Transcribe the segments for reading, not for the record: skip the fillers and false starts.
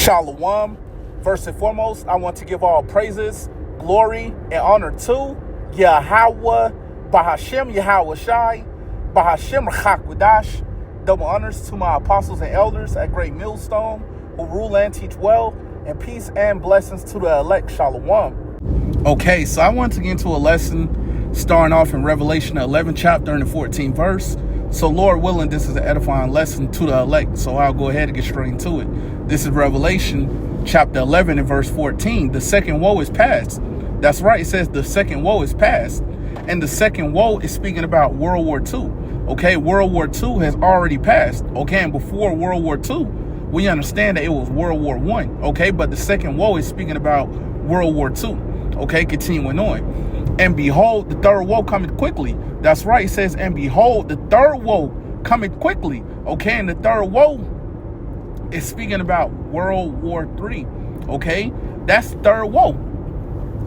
Shalom. First and foremost, I want to give all praises, glory, and honor to Yahweh, Bahashem Yahweh Shai, Bahashem Chakwadash. Double honors to my apostles and elders at Great Millstone who rule and teach well, and peace and blessings to the elect. Shalom. Okay, so I want to get into a lesson starting off in Revelation 11 chapter and the 14th verse. So Lord willing, this is an edifying lesson to the elect. So I'll go ahead and get straight into it. This is Revelation chapter 11 and verse 14. The second woe is past. That's right. It says the second woe is past. And the second woe is speaking about World War II. Okay, World War II has already passed. Okay, and before World War II, we understand that it was World War I. Okay, but the second woe is speaking about World War II. Okay, continuing on. And behold, the third woe cometh quickly. That's right. It says, and behold, the third woe cometh quickly. Okay, and the third woe is speaking about World War III. Okay, that's the third woe.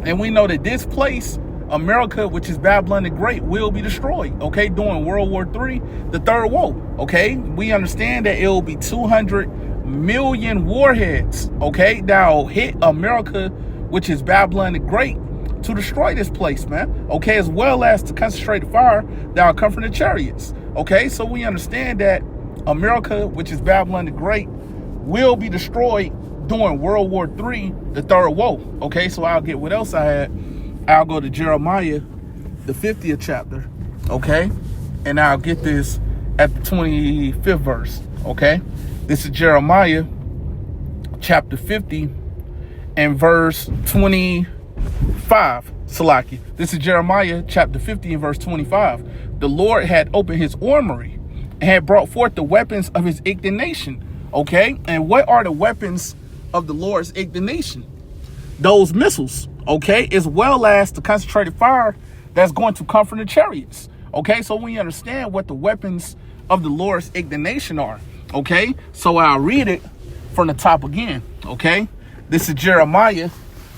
And we know that this place, America, which is Babylon the Great, will be destroyed. Okay, during World War III, the third woe. Okay, we understand that it will be 200 million warheads. Okay, that'll hit America, which is Babylon the Great, to destroy this place, man. Okay, as well as to concentrate fire that will come from the chariots. Okay, so we understand that America, which is Babylon the Great, will be destroyed during World War III, the third woe. Okay, so I'll get what else I had. I'll go to Jeremiah, the 50th chapter. Okay, and I'll get this at the 25th verse. Okay, this is Jeremiah chapter 50 and verse 25. Salaki. This is Jeremiah chapter 50 and verse 25. The Lord had opened his armory and had brought forth the weapons of his indignation. Okay, and what are the weapons of the Lord's indignation? Those missiles. Okay, as well as the concentrated fire that's going to come from the chariots. Okay, so we understand what the weapons of the Lord's indignation are. Okay, so I'll read it from the top again. Okay, this is Jeremiah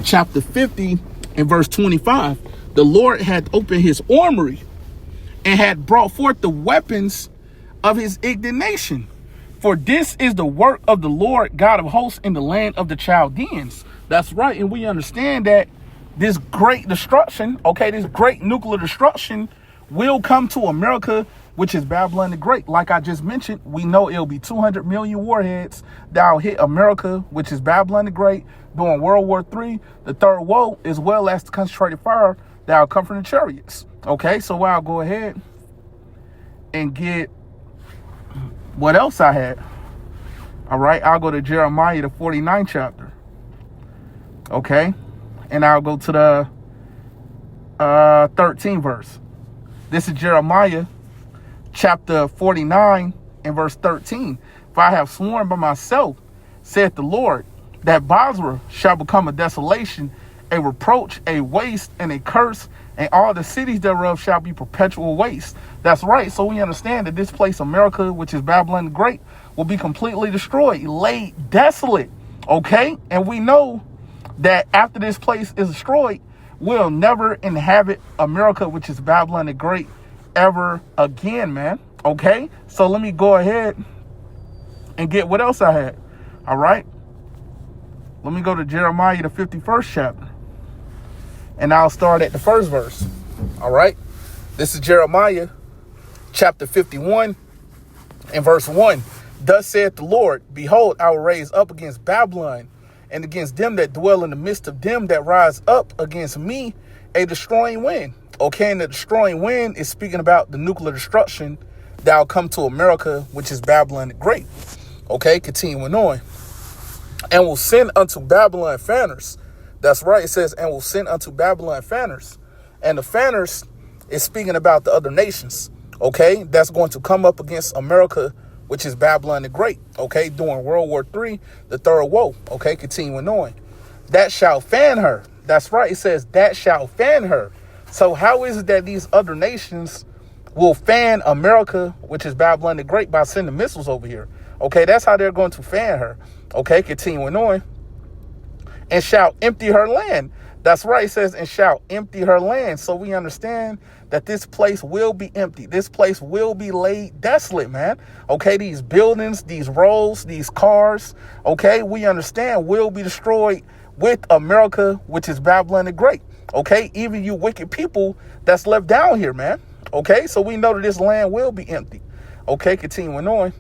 chapter 50 and verse 25. The Lord had opened his armory and had brought forth the weapons of his indignation. For this is the work of the Lord God of hosts in the land of the Chaldeans. That's right. And we understand that this great destruction, okay, this great nuclear destruction will come to America, which is Babylon the Great. Like I just mentioned, we know it'll be 200 million warheads that'll hit America, which is Babylon the Great, during World War III, the third woe, as well as the concentrated fire that'll come from the chariots. Okay, so I'll go ahead and get what else I had. All right, I'll go to Jeremiah, the 49th chapter. Okay, and I'll go to the 13th verse. This is Jeremiah chapter 49 and verse 13. For I have sworn by myself, saith the Lord, that Basra shall become a desolation, a reproach, a waste, and a curse, and all the cities thereof shall be perpetual waste. That's right. So we understand that this place, America, which is Babylon the Great, will be completely destroyed, laid desolate. Okay, and we know that after this place is destroyed, we'll never inhabit America, which is Babylon the Great, ever again, man. Okay, so let me go ahead and get what else I had. All right, let me go to Jeremiah, the 51st chapter, and I'll start at the first verse. All right, this is Jeremiah chapter 51 and verse 1. Thus saith the Lord, behold, I will raise up against Babylon and against them that dwell in the midst of them that rise up against me a destroying wind. Okay, and the destroying wind is speaking about the nuclear destruction that will come to America, which is Babylon the Great. Okay, continuing on. And will send unto Babylon fanners. That's right, it says, and will send unto Babylon fanners. And the fanners is speaking about the other nations. Okay, that's going to come up against America, which is Babylon the Great, okay, during World War III, the third woe, okay, continuing on. That shall fan her. That's right, it says that shall fan her. So how is it that these other nations will fan America, which is Babylon the Great, by sending missiles over here? Okay, that's how they're going to fan her. Okay, continuing on. And shall empty her land. That's right. It says, and shall empty her land. So we understand that this place will be empty. This place will be laid desolate, man. Okay, these buildings, these roads, these cars, okay, we understand will be destroyed with America, which is Babylon the Great. Okay, even you wicked people that's left down here, man. Okay, so we know that this land will be empty. Okay, continuing on.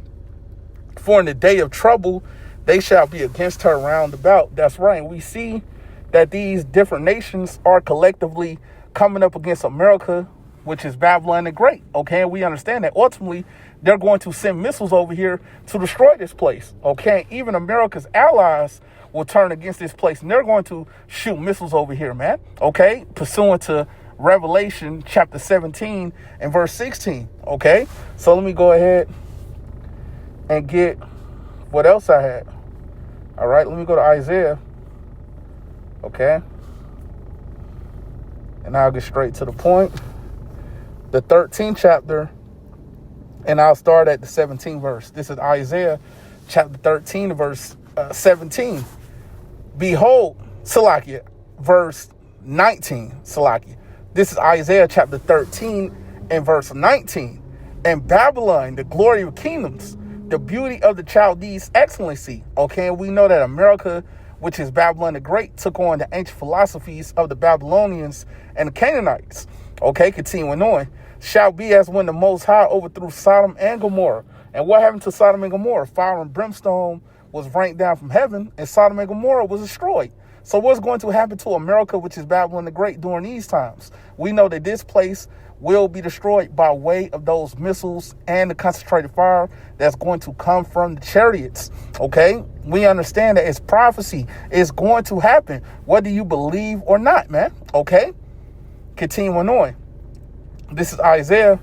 For in the day of trouble, they shall be against her round about. That's right. We see that these different nations are collectively coming up against America, which is Babylon the Great. Okay, and we understand that ultimately they're going to send missiles over here to destroy this place. Okay, even America's allies will turn against this place, and they're going to shoot missiles over here, man. Okay, pursuant to Revelation chapter 17 and verse 16. Okay, so let me go ahead and get what else I had. All right, let me go to Isaiah. Okay, and I'll get straight to the point. The 13th chapter, and I'll start at the 17th verse. This is Isaiah chapter 13, verse 17. Behold, Salakia, verse 19, Salakia. This is Isaiah chapter 13 and verse 19. And Babylon, the glory of kingdoms, the beauty of the Chaldees' excellency. Okay, and we know that America, which is Babylon the Great, took on the ancient philosophies of the Babylonians and the Canaanites. Okay, continuing on. Shall be as when the Most High overthrew Sodom and Gomorrah. And what happened to Sodom and Gomorrah? Fire and brimstone was rained down from heaven, and Sodom and Gomorrah was destroyed. So what's going to happen to America, which is Babylon the Great, during these times? We know that this place will be destroyed by way of those missiles and the concentrated fire that's going to come from the chariots. Okay, we understand that it's prophecy. It's going to happen, whether you believe or not, man. Okay, continuing on. This is Isaiah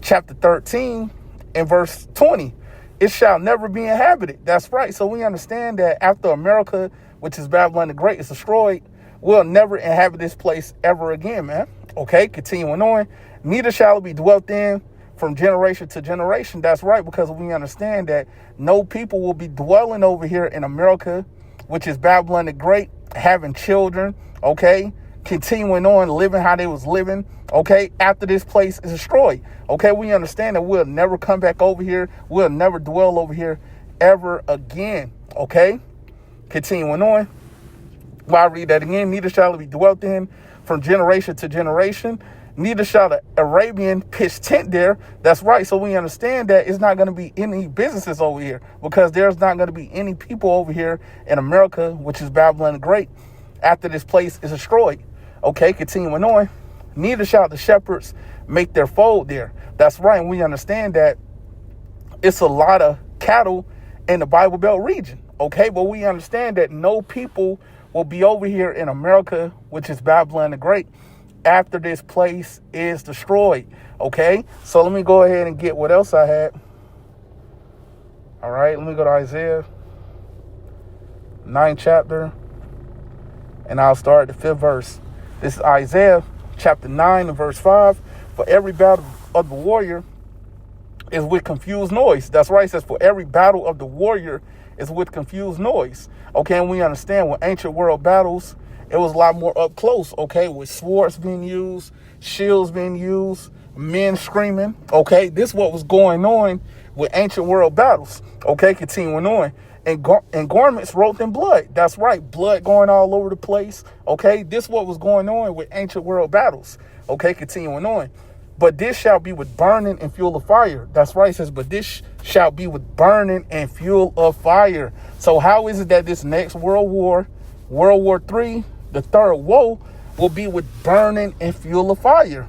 chapter 13 and verse 20. It shall never be inhabited. That's right. So we understand that after America, which is Babylon the Great, is destroyed, we'll never inhabit this place ever again, man. Okay, continuing on. Neither shall it be dwelt in from generation to generation. That's right, because we understand that no people will be dwelling over here in America, which is Babylon the Great, having children, okay, continuing on living how they was living, okay, after this place is destroyed. Okay, we understand that we'll never come back over here. We'll never dwell over here ever again. Okay, continuing on. Well, I read that again. Neither shall it be dwelt in from generation to generation. Neither shall the Arabian pitch tent there. That's right. So we understand that it's not going to be any businesses over here, because there's not going to be any people over here in America, which is Babylon the Great, after this place is destroyed. Okay, continuing on. Neither shall the shepherds make their fold there. That's right. And we understand that it's a lot of cattle in the Bible Belt region. Okay, but we understand that no people will be over here in America, which is Babylon the Great, after this place is destroyed. Okay, so let me go ahead and get what else I had. All right, let me go to Isaiah 9th chapter, and I'll start at the 5th verse. This is Isaiah chapter 9 and verse 5. For every battle of the warrior is with confused noise. That's right. It says, for every battle of the warrior is with confused noise. Okay, and we understand with ancient world battles, it was a lot more up close, okay, with swords being used, shields being used, men screaming. Okay, this is what was going on with ancient world battles. Okay, continuing on. And garments wrote in blood. That's right, blood going all over the place. Okay, this is what was going on with ancient world battles. Okay, continuing on. But this shall be with burning and fuel of fire. That's right, it says, but this shall be with burning and fuel of fire. So how is it that this next World War, World War III, the third woe, will be with burning and fuel of fire?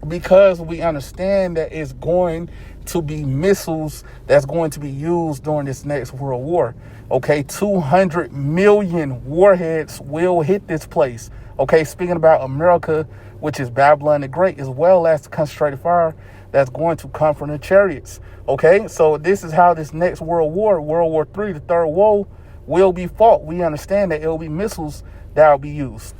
Because we understand that it's going to be missiles that's going to be used during this next world war. Okay, 200 million warheads will hit this place. Okay, speaking about America, which is Babylon the Great, as well as the concentrated fire that's going to come from the chariots. Okay, so this is how this next world war, World War III, the third woe, will be fought. We understand that it will be missiles that will be used.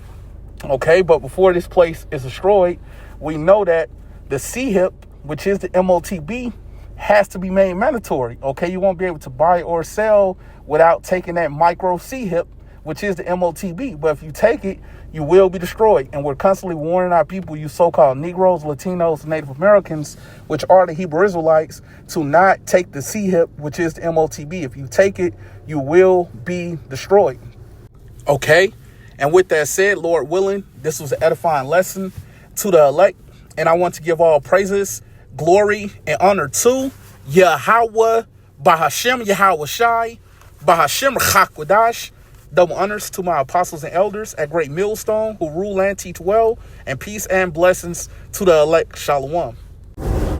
Okay, but before this place is destroyed, we know that the CHIP, which is the MOTB, has to be made mandatory. Okay, you won't be able to buy or sell without taking that micro CHIP, which is the MOTB. But if you take it, you will be destroyed. And we're constantly warning our people, you so-called Negroes, Latinos, Native Americans, which are the Hebrew Israelites, to not take the CHIP, which is the MOTB. If you take it, you will be destroyed. Okay? And with that said, Lord willing, this was an edifying lesson to the elect. And I want to give all praises, glory, and honor to Yahweh, Bahashem Yahweh Shai, Bahashem Chakwadash. Double honors to my apostles and elders at Great Millstone who rule and teach well, and peace and blessings to the elect. Shalom.